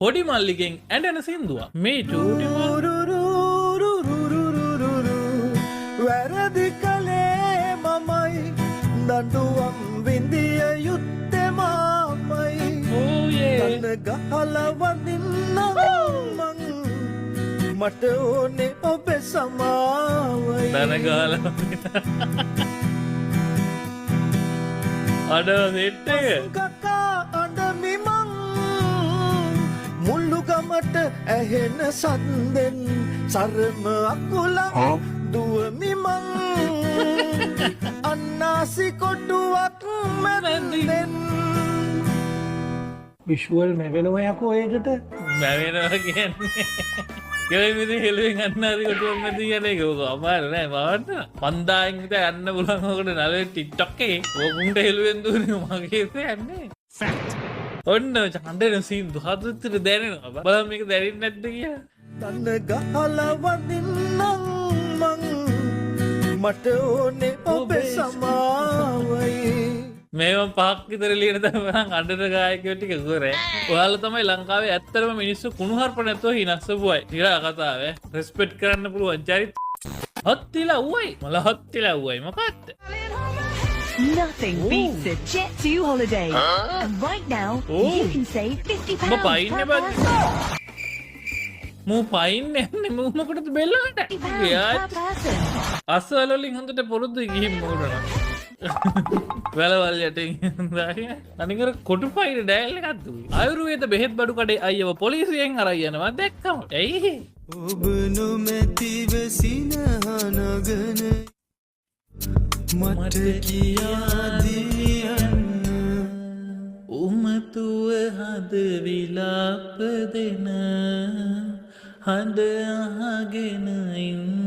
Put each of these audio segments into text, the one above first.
පොඩි මල්ලිගෙන් ඇඬෙන සින්දුවක්. මේ චූටි වැරදි කළේ මමයි දඬුවම් විඳිය යුත්තේ මමයි දන්න ගහලා වදින්නම් මං මට ඕනේ ඔබේ සමාවයි දන ගාලා අඩ නෙට් එක කකා අඬමි මං මුල්ලු ගමට ඇහෙන සද්දෙන් සරම අකුලක් දුවමි මං අන්නාසි කොටුවක් මැරෙන්නෙන් විෂුවල් මැවෙනවා යකෝ ඒකට මැවෙනවා කියන්නේ කෙලෙ මිදි හෙළුවෙන් අන්නාසි කොටුවක් මැදි කියන්නේ ඒක අමාරු නෑ මවන්න 5000න් විතර යන්න පුළුවන් ඔකට නලේ TikTok එකේ ඕකුන්ට හෙළුවෙන් දුන්නේ මගේ යන්නේ ෆැක්ට් ඔන්න චන්දන සින්දු හදුත්තර දැනෙනවා බලන්න මේක දැනෙන්නේ නැද්ද කියලා දන්න ගහලා වදින්නම් මං මට ඕනේ ඔබේ සමාවයි මේම පහක් විතර ලියන තමයි අඬන ගායකයෝ ටික ගොරේ. ඔයාලා තමයි ලංකාවේ ඇත්තටම මිනිස්සු කුණුහරුප නැතුව හිනස්සපු අය. ඉතින් කතාව රෙස්පෙක්ට් කරන්න පුළුවන් චරිත. හත්තිලා උවයි. මල හත්තිලා උවයි මොකක්ද? Nothing beats a Jet2 holiday. And right now, you can save £50 පයින්නේ බං. මූ පයින්නේ නැහැ මූ මොකටද බෙල්ලකට? per person. අසවල වලින් හොඳට පුරුදු ගිහින් මූරනවා. වැලවල් යටින් දාගෙන අනිකර කොටු පයින් ඩයල් එකක් දුයි. ආයුර්වේද බෙහෙත් බඩු කඩේ අයියව පොලිසියෙන් අරන් යනවා දැක්කම. ඇයි? ඔබ නොමැතිව සිනහනගෙන මට කියා දියන්න උමතුව හද විලාප දෙන හඳ අහගෙන ඉන්න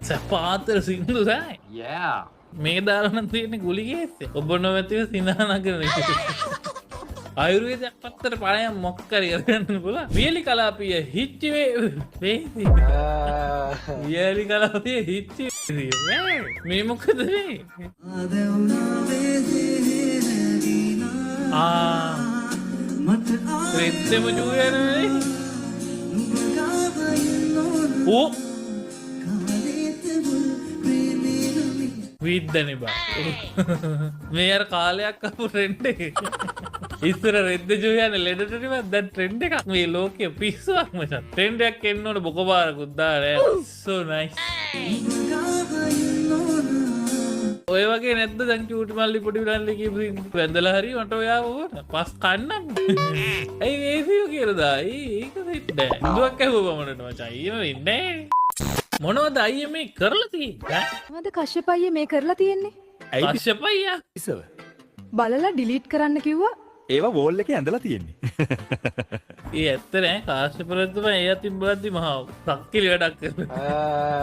සපාතර සින්දු සයි මේ දාරන තියෙන ගුලිගේස්සේ ඔබ නොමැතිව සිනහනගෙන ආයුර්වේදයක් පත්තර පණයක් මොක්කරි කරගන්න පුළුවන්. වියලි කලාපිය හිච්චිවේ වේසි. වියලි කලාපිය හිච්චි මේ මොකද මේ? රෙද්දෙම ජූයනේ. ඕ විද්දනේ බා. මේ අර කාලයක් අපු ට්‍රෙන්ඩ් එක. ඉස්සර රෙද්ද ජූයන ලෙඩට නෙවෙයි දැන් ට්‍රෙන්ඩ් එකක් මේ ලෝකයේ පිස්සුවක් මචං. ට්‍රෙන්ඩ් එකක් එන්න ඕන බොකපාරකුත් දාලා. so nice. ඔය වගේ නැද්ද දැන් චූටි මල්ලි පොඩි මල්ලි කියපු වැඳලා හරි මට ඔයාව ඕන. පස් කන්නම්. ඇයි ඒසියෝ කියලා දායි. ඒක දෙන්න. දුවක් ඇහුවා මමනට මචං. ඊම වෙන්නේ මොනවද අයියේ මේ කරලා තියෙන්නේ? මොකද කශ්‍යප අයියේ මේ කරලා තියෙන්නේ? කශ්‍යප අයියා ඉසව බලලා ඩිලීට් කරන්න කිව්වා. ඒවා වෝල් එකේ ඇඳලා තියෙන්නේ. ඒ ඇත්ත නෑ කාශ්‍යප රජතුමා ඒ අතින් බලද්දි මහා සක්කිලි වැඩක් කරනවා.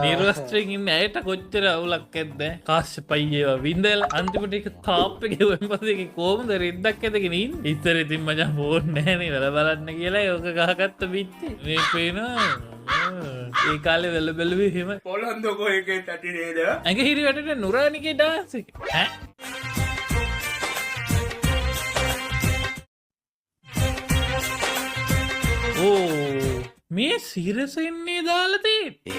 නිර්වස්ත්‍රයෙන් ඉන්න ඇයට කොච්චර අවුලක් ඇද්ද? කාශ්‍යප අයියේව විඳලා අන්තිමට ඒක තාප් එකේ වෙන පස්සේ ඒක කොහොමද රෙද්දක් ඇදගෙන ඉන්නේ? ඉතින් ඉතින් මචං ෆෝන් නෑනේ වල බලන්න කියලා ඒක ගහගත්ත පිටි. මේ පේනවා ඒ කාලේ වෙල බැලුවේ හිම පොළොන්දෝ එකේ තටි නේද? ඇඟ හිරි වැටෙන නුරානිගේ ඩාන්ස් එක. ඈ ඕ මේ සිරසෙන්නේ දාලා තියෙන්නේ.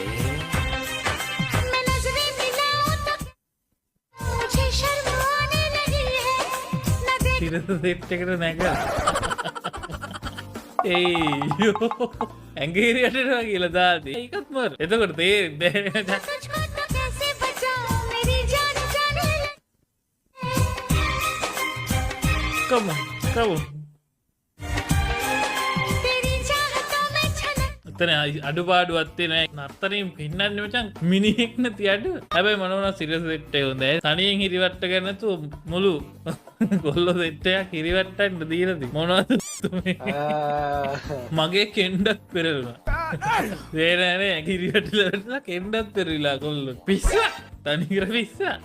සිරස සෙට් එකට නැගලා. ඒයෝ ඇඟ හිරි වැටෙනවා කියලා දාදී. ඒකත් මර. එතකොට තේරෙන්නේ නැහැ. come on. එතන අඩුපාඩුවක් තියෙනවා. නර්තනයෙන් පින්නන්නේ මචං මිනිහෙක් නැති අඩුව. හැබැයි මොනවා සිරියස් සෙට් එක හොඳයි. තනියෙන් හිරිවට්ට ගන්න නැතුව මුළු කොල්ලෝ සෙට් එකක් හිරිවට්ටන්න දීලාද මොනවද මගේ කෙන්ඩක් පෙරළුණා. තේරෙන්නේ නැහැ හිරිවට්ටලා කෙන්ඩක් පෙරවිලා කොල්ලෝ. පිස්සා. තනිකර පිස්සා.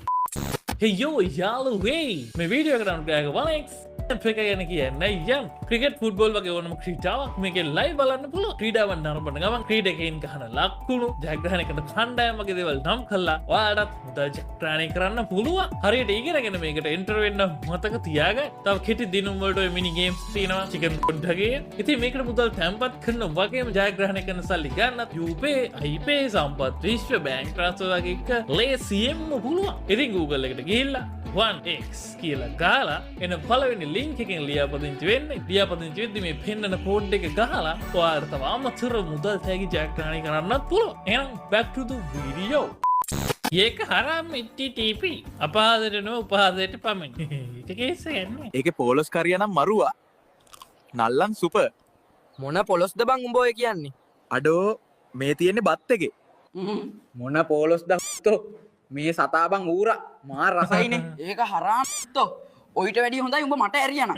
Hey yo, y'all away. මේ වීඩියෝ එකට අනුග්‍රහ කරලා 1x එක ගැන කියන්න යම් ක්‍රිකට් ෆුට්බෝල් වගේ ඕනම ක්‍රීඩාවක් මේක ලයි බලන්න පුළුවන්. ක්‍රීඩාවන් නරඹන ගමන් ක්‍රීඩකයින් ගහන ලකුණු ජයග්‍රහණයකට කණ්ඩායම් වගේ දේවල් නම් කළා ඔයාලටත් මුදල් ජයග්‍රහණය කරන්න පුළුවන්. හරියට ඉගෙනගෙන මේකට එන්ටර් වෙන්න මතක තියාගන්න. තව කෙටි දිනුම් වලට ඔය මිනි ගේම්ස් තියෙනවා චිකන් පොඩ්ඩගේ. ඉතින් මේකට මුදල් තැන්පත් කරන වගේම ජයග්‍රහණය කරන සල්ලි ගන්නත් UPay, iPay, සම්පත් විශ්ව බැංක් ට්‍රාන්ස්ෆර් වගේ එක ලේසියෙන්ම පුළුවන්. ඉතින් Google එකට ගිහිල්ලා 1x කියලා ගාලා එන පළවෙනි ලින්ක් එකෙන් ලියාපදිංචි වෙන්න. ලියාපදිංචි වෙද්දි මේ පෙන්නන කෝඩ් එක ගහලා ඔයාලට තව අමතර මුදල් තෑගි ජයග්‍රහණය කරන්නත් පුළුවන්. එහෙනම් back to the video. ඒක හරම් TTP අපහාසයට නොව උපහාසයට පමණි. ඒක කේස් එක යන්නේ. ඒකේ පෝලොස් කරියා නම් මරුවා. නල්ලන් සුපර්. මොන පොලොස්ද බං උඹ ඔය කියන්නේ? අඩෝ මේ තියෙන්නේ බත් එකේ. මොන පොලොස්ද අත්තෝ? මේ සතා බං ඌරා මාර රසයිනේ. ඒක හරාම්තෝ. ඔයිට වැඩිය හොඳයි උඹ මට ඇරියනම්.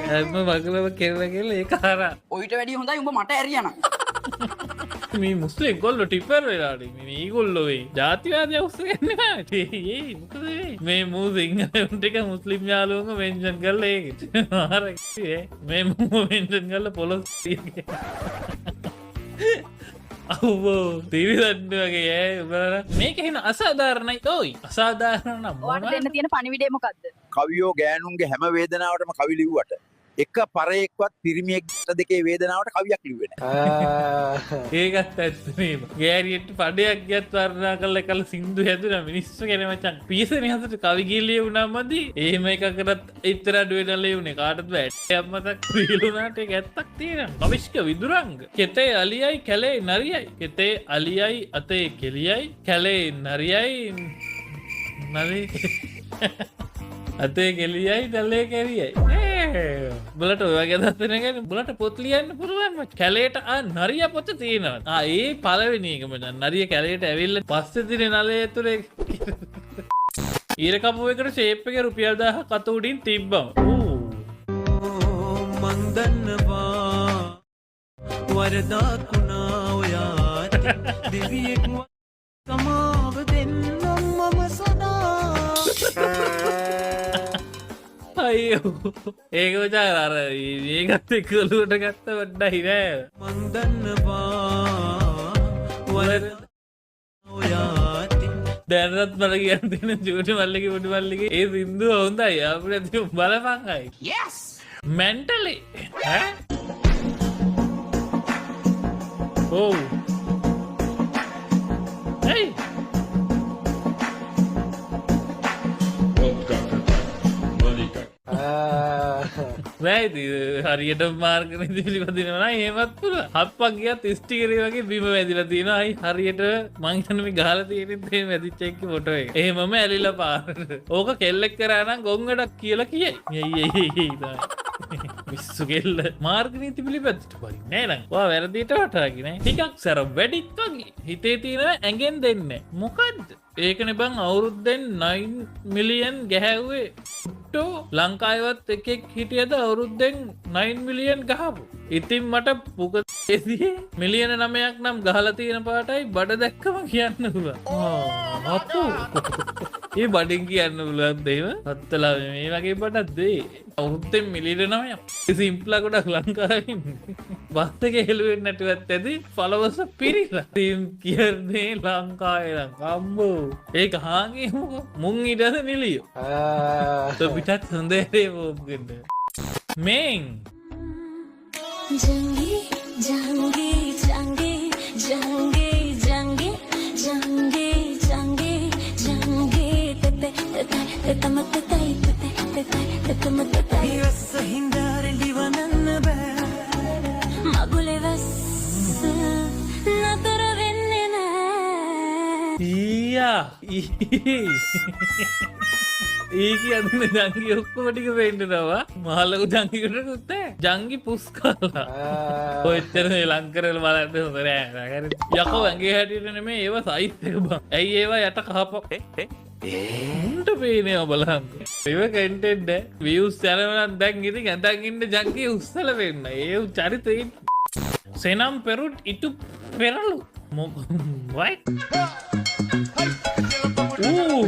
හැම මගලම කෙරලා ඒක හරම්. ඔයිට වැඩිය හොඳයි උඹ මට ඇරියනම්. මේ මුස්ලිම් ගොල්ලෝ ටිපර් වෙලාට මේ ඊගොල්ලෝ වෙයි ජාතිවාදී උස්සගන්නේ නැහැ. මොකද මේ මූ සිංහලුන් ටික මුස්ලිම් යාළුවන්ව මෙන්ෂන් කරලා ඒකට. මාර මේ මූ මෙන්ෂන් කරලා පොලොස් අවෝ තිරිදන්න වගේ ඈ මේක එහෙන අසාධාරණයි. ඔයි අසාධාරණ නම් ඔයාලට දෙන්න තියෙන පණිවිඩය මොකද්ද? කවියෝ ගෑනුන්ගේ හැම වේදනාවටම කවි ලිව්වට එක පරයෙක්වත් පිරිමියෙක්ට දෙකේ වේදනාවට කවියක් ලිව්වේ නැහැ. ඒකත් ඇත්තනේ. ගෑරියට පඩයක් ගියත් වර්ණනා කරලා කල සින්දු හැදුනා මිනිස්සු කෙනේ මචං. පීසනේ හදට කවි ගිලිය වුණා මදි. එහෙම එකකටත් ඉතර අඩුවෙන් ලියුනේ කාටද වැට්ටයක් මතක් විලුණාට ඒක ඇත්තක් තියෙනවා. කවිෂ්ක විදුරංග. කෙතේ අලියයි කැලේ නරියයි. කෙතේ අලියයි අතේ කෙලියයි කැලේ නරියයි නරි අතේ කෙලියයි දැලේ කැරියයි. බලට ඔය වගේ දත්තන ගැන බලට පොත් ලියන්න පුළුවන් මචං. කැලේට නරිය පොත තියෙනවා. ඒ පළවෙනි එක මචං. නරිය කැලේට ඇවිල්ලා පස්සේ දිනේ නලේ ඇතුලේ ඊර කපුවකට ෂේප් එකේ රුපියල් 1000 කත උඩින් තිබ්බම. මන් දන්නවා වරදක් වුණා ඔයාට දෙවියෙක් සමාව දෙන්නම් මම සදා. අයියෝ ඒක මචං අර මේකත් එක්ක ඔලුවට ගත්ත වඩයි නෑ. මන් දන්නවා වරදක් ඔයාට දැනත් මට කියන්න තියෙන චූටි මල්ලිගේ පොඩි මල්ලිගේ ඒ සින්දුව හොඳයි. අපිට තියු බලපන් අය. yes mentally ඈ ඔව් hey වැයිද හරියට මාර්ගනේ පිළිපදිනවා නම් එහෙමත් පුළුවන්. හප්පක් ගියත් ස්ටිකරේ වගේ බිම වැදිලා තියෙනවා. අයි හරියට මං හිතන්නේ මේ ගහලා තියෙනෙත් එහෙම වැදිච්ච එකේ ෆොටෝ එක. එහෙමම ඇලිලා පාරට. ඕක කෙල්ලෙක් කරා නම් ගොංගඩක් කියලා කියයි. මිස්සු කෙල්ල මාර්ගනීති පිළිපැද්දට බයි නෑ නං. ඔයා වැරදියට වටාගේ නෑ. ටිකක් සර වැඩිත් වගේ. හිතේ තියෙන ඇඟෙන් දෙන්නේ. මොකද්ද? ඒකනේ බං අවුරුද්දෙන් 9 මිලියන් ගැහැව්වේ. ටෝ ලංකාවේවත් එකෙක් හිටියද අවුරුද්දෙන් 9 මිලියන් ගහපු. ඉතින් මට පුකේදී මිලියන 9ක් නම් ගහලා තියෙන පාටයි බඩ දැක්කම කියන්න පුළුවන්. අපෝ ඒ බඩින් කියන්න පුළුවන් දේව. අත්තලා මේ වගේ බඩක් දෙයි. අවුරුද්දෙන් මිලියන 9ක්. සිම්ප්ලා ගොඩක් ලංකාවේ බත් එක හෙළුවෙන්නේ නැතුවත් ඇති ෆලෝවර්ස් පිරිලා. ටීම් කියන්නේ ලංකාවේ නම් අම්බෝ. ඒක හාගේ මුන් ඉඩද නිලියෝ. તો පිටත් හොඳේ වෝගන්න. මේන් जंगी जंगी जंगी जंगी जंगी जंगी जंगी जंगी तते तते मत तई तते तते मत तई ඉවස හින්දාර ලිවනන්න බෑ මගුලේ වස් නතර වෙන්නේ නෑ ඊයා ඒ කියන්නේ ජංගි ඔක්කොම ටික වෙන්නනවා. මහලු ජංගිකට කුත්තේ ජංගි පුස් කාලා. ඔච්චර ලංකරවල බලන්න හොඳ නෑ. යකෝ ඇඟේ හැටියට නෙමෙයි ඒව සයිස් එක බං. ඇයි ඒව යට කහප උන්ට පේනවා බලන්න. ඒව කන්ටෙන්ට් views යනවා නම් දැන් ඉතින් ඇඳන් ඉන්න ජංගි උස්සල වෙන්න. ඒ චරිතේ සෙනම් පෙරුට් ඉටු පෙරළු. what? Ooh.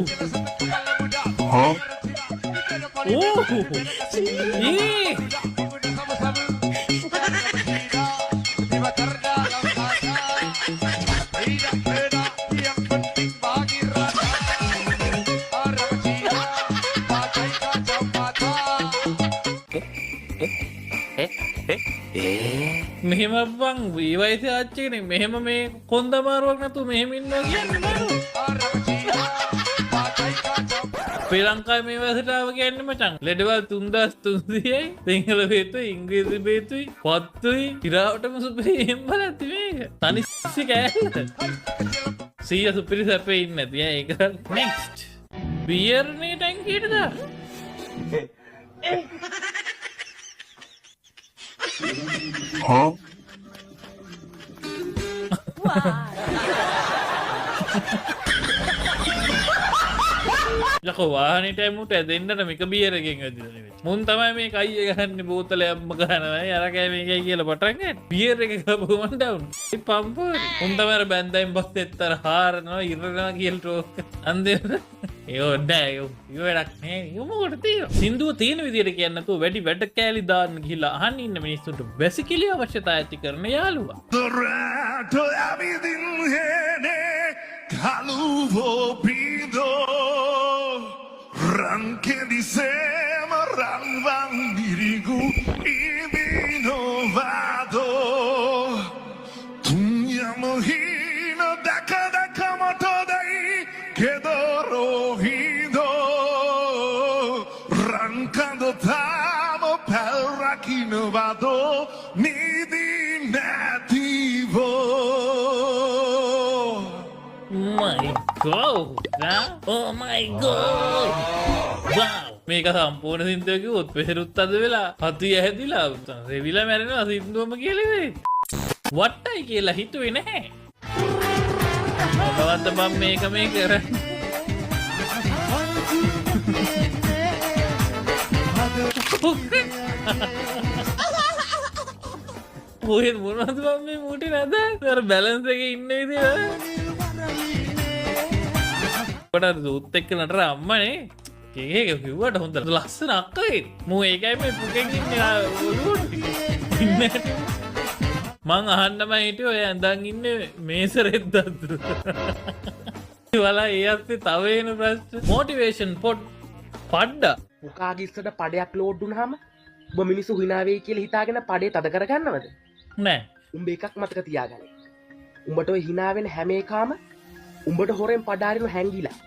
මෙහෙම බං වීවයිස ආච්චිකනේ මෙහෙම මේ කොන්දමාරුවක් නැතුව මෙහෙම ඉන්නවා කියන්නේ මාරු. ශ්‍රී ලංකාවේ මේ වසරාව කියන්නේ මචං ලෙඩවල් 3300යි සිංහල බේතුයි ඉංග්‍රීසි බේතුයි පත්තුයි ඉරාවටම සුපිරි එහෙම බලද්දි මේක තනි සිසි කෑල්ල 100 සුපිරි සැපේ ඉන්නේ නැති ඒක next බියර් නේ ටැංකියට දා යකෝ වාහනේට එමුට දෙන්නට මේක බියර් එකෙන් ඇදලා නෙවෙයි. මුන් තමයි මේ කයිය ගහන්නේ බෝතලයක්ම ගහනවා. අරකයි මේකයි කියලා පටන් ගන්න. බියර් එක ගහපුවම ඩවුන්. ඒ පම්පෝරි. මුන් තමයි අර බැන්දයින් බස්සෙත්තර හාරනවා ඉරනවා කියලා ටෝක්. අන්දේට ඒ නෑ යෝ වැඩක් නෑ යෝ මොකටද තියෙන්නේ සින්දුව තියෙන විදිහට කියන්නේ නැතුව වැඩි වැඩ කෑලි දාන්න ගිහිල්ලා අහන්න ඉන්න මිනිස්සුන්ට බැසිකලි අවශ්‍යතාවය ඇති කරන යාළුවා My God! Oh my God! Wow! මේක සම්පූර්ණ සින්දුව කිව්වොත් පෙරුත් අද වෙලා හතු යැහැදිලා රෙවිලා මැරෙනවා සින්දුවම කියලා වෙයි. වට්ටයි කියලා හිතුවේ නැහැ. මොකවද බම් මේක මේ කරන්නේ? මොකද මොනවද බම් මේ මූටි නැද? අර බැලන්ස් එකේ ඉන්න විදිහ. කොට උත් එක්ක නටර අම්මනේ ඒක කිව්වට හොඳ ලස්සන අක්කයි මූ ඒකයි මේ පුකෙන් ඉන්නේ මං අහන්නම හිටියේ ඔය ඇඳන් ඉන්නේ මේසරෙද්දත් වලා ඒ අස්සේ තව එන ප්‍රශ්න මොටිවේෂන් පොඩ් පඩ්ඩා මුකාගිස්සට පඩයක් ලෝඩ් වුණාම ඔබ මිනිස්සු hina වෙයි කියලා හිතාගෙන පඩේ තද කරගන්නවද නෑ උඹ එකක් මතක තියාගන්න උඹට ඔය hina වෙන හැම එකාම උඹට හොරෙන් පඩාරිනු හැංගිලා